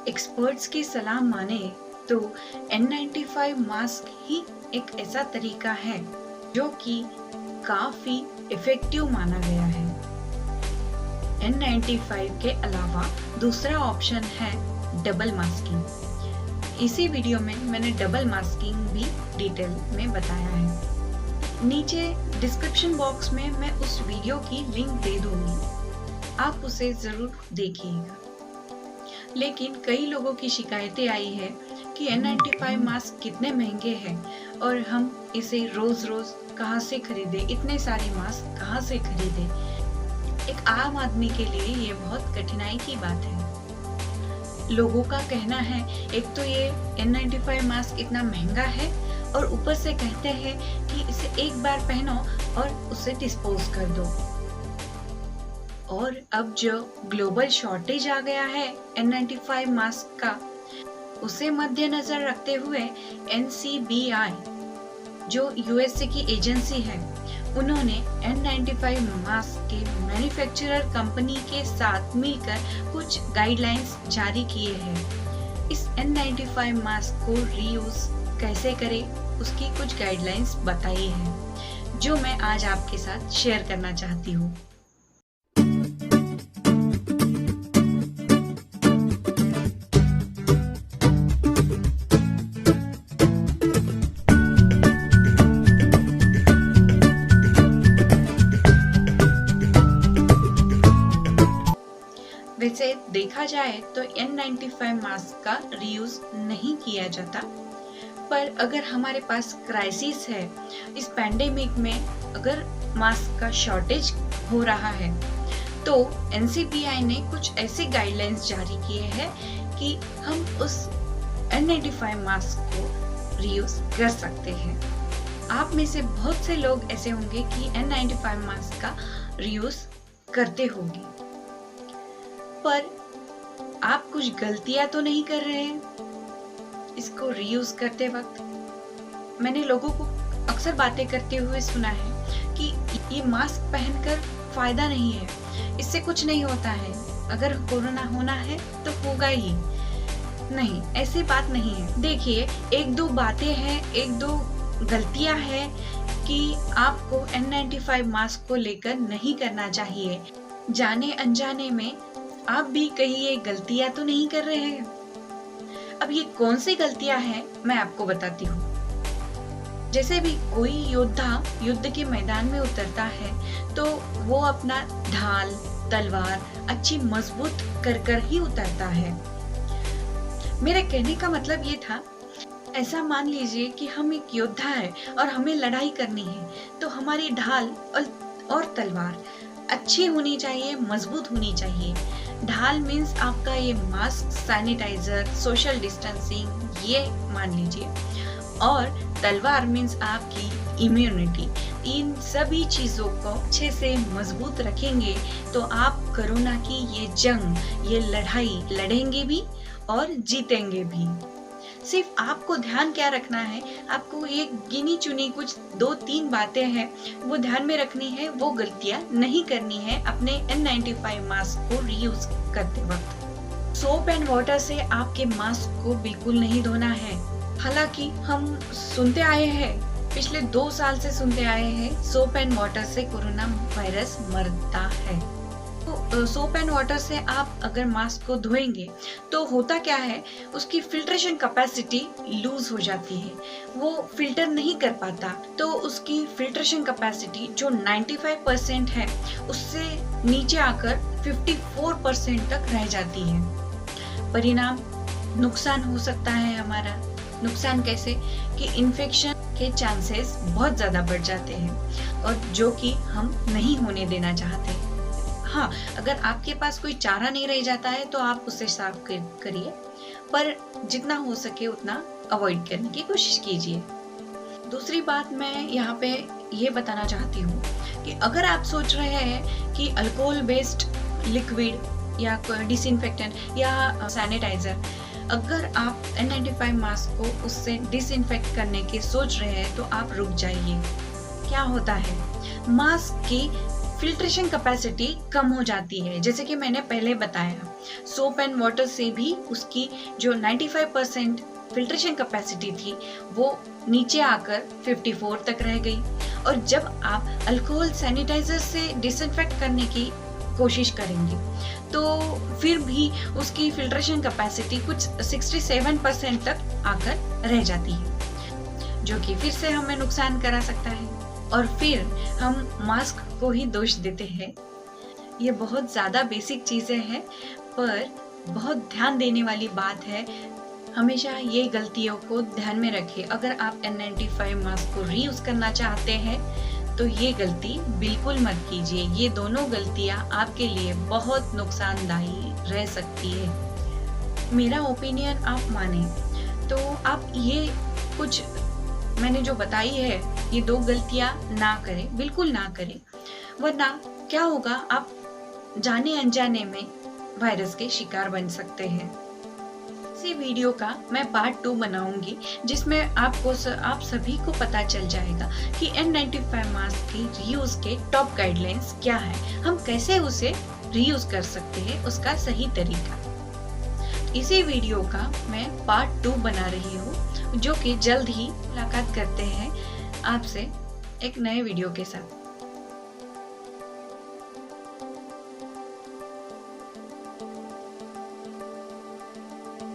Experts की सलाह माने तो N95 मास्क ही एक ऐसा तरीका है जो कि काफी इफेक्टिव माना गया है। N95 के अलावा दूसरा ऑप्शन है डबल मास्किंग। इसी वीडियो में मैंने डबल मास्किंग भी डिटेल में बताया है। नीचे डिस्क्रिप्शन बॉक्स में मैं उस वीडियो की लिंक दे दूंगी, आप उसे जरूर देखिएगा। लेकिन कई लोगों की शिकायतें आई है कि N95 मास्क कितने महंगे हैं और हम इसे रोज रोज कहाँ से खरीदें, इतने सारे मास्क कहाँ से खरीदें। एक आम आदमी के लिए ये बहुत कठिनाई की बात है। लोगों का कहना है एक तो ये N95 मास्क इतना महंगा है और ऊपर से कहते हैं कि इसे एक बार पहनो और उसे डिस्पोज कर दो। और अब जो ग्लोबल शॉर्टेज आ गया है N95 मास्क का, उसे मद्देनजर रखते हुए NCBI जो यूएसए की एजेंसी है, उन्होंने N95 मास्क के मैन्युफैक्चरर कंपनी के साथ मिलकर कुछ गाइडलाइंस जारी किए हैं। इस N95 मास्क को रीयूज कैसे करें उसकी कुछ गाइडलाइंस बताई है, जो मैं आज आपके साथ शेयर करना चाहती हूँ। वैसे देखा जाए तो N95 मास्क का रीयूज नहीं किया जाता, पर अगर हमारे पास क्राइसिस है, इस पैंडेमिक में अगर मास्क का शॉर्टेज हो रहा है, तो NCBI ने कुछ ऐसे गाइडलाइंस जारी किए हैं कि हम उस N95 मास्क को रीयूज कर सकते हैं। आप में से बहुत से लोग ऐसे होंगे कि N95 मास्क का रीयूज करते होंगे, पर आप कुछ गलतियां तो नहीं कर रहे हैं इसको रीयूज करते वक्त। मैंने लोगों को अक्सर बातें करते हुए सुना है कि ये मास्क पहनकर फायदा नहीं है, इससे कुछ नहीं होता है, अगर कोरोना होना है तो होगा ही। नहीं, ऐसी बात नहीं है। देखिए, एक दो बातें हैं, एक दो गलतियां हैं कि आपको N95 मास्क को लेकर नहीं करना चाहिए। जाने अनजाने में आप भी कहीं ये गलतियां तो नहीं कर रहे हैं। अब ये कौन सी गलतियां हैं मैं आपको बताती हूँ। जैसे भी कोई योद्धा युद्ध के मैदान में उतरता है तो वो अपना ढाल तलवार अच्छी मजबूत कर ही उतरता है। मेरे कहने का मतलब ये था, ऐसा मान लीजिए कि हम एक योद्धा है और हमें लड़ाई करनी है, तो हमारी ढाल और तलवार अच्छी होनी चाहिए, मजबूत होनी चाहिए। ढाल मीन्स आपका ये मास्क, सैनिटाइजर, सोशल डिस्टेंसिंग, ये मान लीजिए, और तलवार मीन्स आपकी इम्यूनिटी। इन सभी चीजों को अच्छे से मजबूत रखेंगे तो आप कोरोना की ये जंग, ये लड़ाई लड़ेंगे भी और जीतेंगे भी। सिर्फ आपको ध्यान क्या रखना है, आपको ये गिनी चुनी कुछ 2-3 बातें हैं वो ध्यान में रखनी है, वो गलतियां नहीं करनी है अपने N95 मास्क को रीयूज करते वक्त। सोप एंड वाटर से आपके मास्क को बिल्कुल नहीं धोना है। हालांकि हम सुनते आए हैं, पिछले 2 साल से सुनते आए हैं, सोप एंड वाटर से कोरोना वायरस मरता है। तो सोप एंड वाटर से आप अगर मास्क को धोएंगे तो होता क्या है, उसकी फिल्ट्रेशन कैपेसिटी लूज हो जाती है, वो फिल्टर नहीं कर पाता, तो उसकी फिल्ट्रेशन कैपेसिटी जो 95% है उससे नीचे आकर 54% तक रह जाती है। परिणाम नुकसान हो सकता है हमारा। नुकसान कैसे कि इन्फेक्शन के चांसेस बहुत ज्यादा बढ़ जाते हैं, और जो कि हम नहीं होने देना चाहते। हाँ, अगर आपके पास कोई चारा नहीं रह जाता है तो आप उसे साफ करिए, पर जितना हो सके उतना अवॉइड करने की कोशिश कीजिए। दूसरी बात मैं यहाँ पे ये बताना चाहती हूँ कि अगर आप सोच रहे हैं कि अल्कोहल बेस्ड लिक्विड या डिसइंफेक्टेंट या सैनिटाइजर, अगर आप N95 मास्क को उससे डिसइंफेक्ट करने की सोच रहे हैं तो आप रुक जाइए। क्या होता है, मास्क की फिल्ट्रेशन कैपेसिटी कम हो जाती है। जैसे कि मैंने पहले बताया, सोप एंड वाटर से भी उसकी जो 95% फिल्ट्रेशन कैपेसिटी थी वो नीचे आकर 54 तक रह गई। और जब आप अल्कोहल सैनिटाइजर से डिसइंफेक्ट करने की कोशिश करेंगे तो फिर भी उसकी फिल्ट्रेशन कैपेसिटी कुछ 67% तक आकर रह जाती है, जो कि फिर से हमें नुकसान करा सकता है। और फिर हम मास्क को ही दोष देते हैं। ये बहुत ज़्यादा बेसिक चीज़ें हैं, पर बहुत ध्यान देने वाली बात है। हमेशा ये गलतियों को ध्यान में रखें। अगर आप N95 मास्क को रीयूज करना चाहते हैं तो ये गलती बिल्कुल मत कीजिए। ये दोनों गलतियाँ आपके लिए बहुत नुकसानदायी रह सकती है। मेरा ओपिनियन आप माने तो आप ये कुछ मैंने जो बताई है ये 2 गलतियां ना करें, बिल्कुल ना करें, वरना क्या होगा, आप जाने अनजाने में वायरस के शिकार बन सकते हैं। इसी वीडियो का मैं पार्ट 2 बनाऊंगी, जिसमें आप सभी को पता चल जाएगा कि N95 मास्क की रीयूज के टॉप गाइडलाइंस क्या है, हम कैसे उसे रीयूज कर सकते हैं, उसका सही तरीका। इसी वीडियो का मैं पार्ट 2 बना रही हूँ, जो कि जल्द ही मुलाकात करते हैं आपसे एक नए वीडियो के साथ।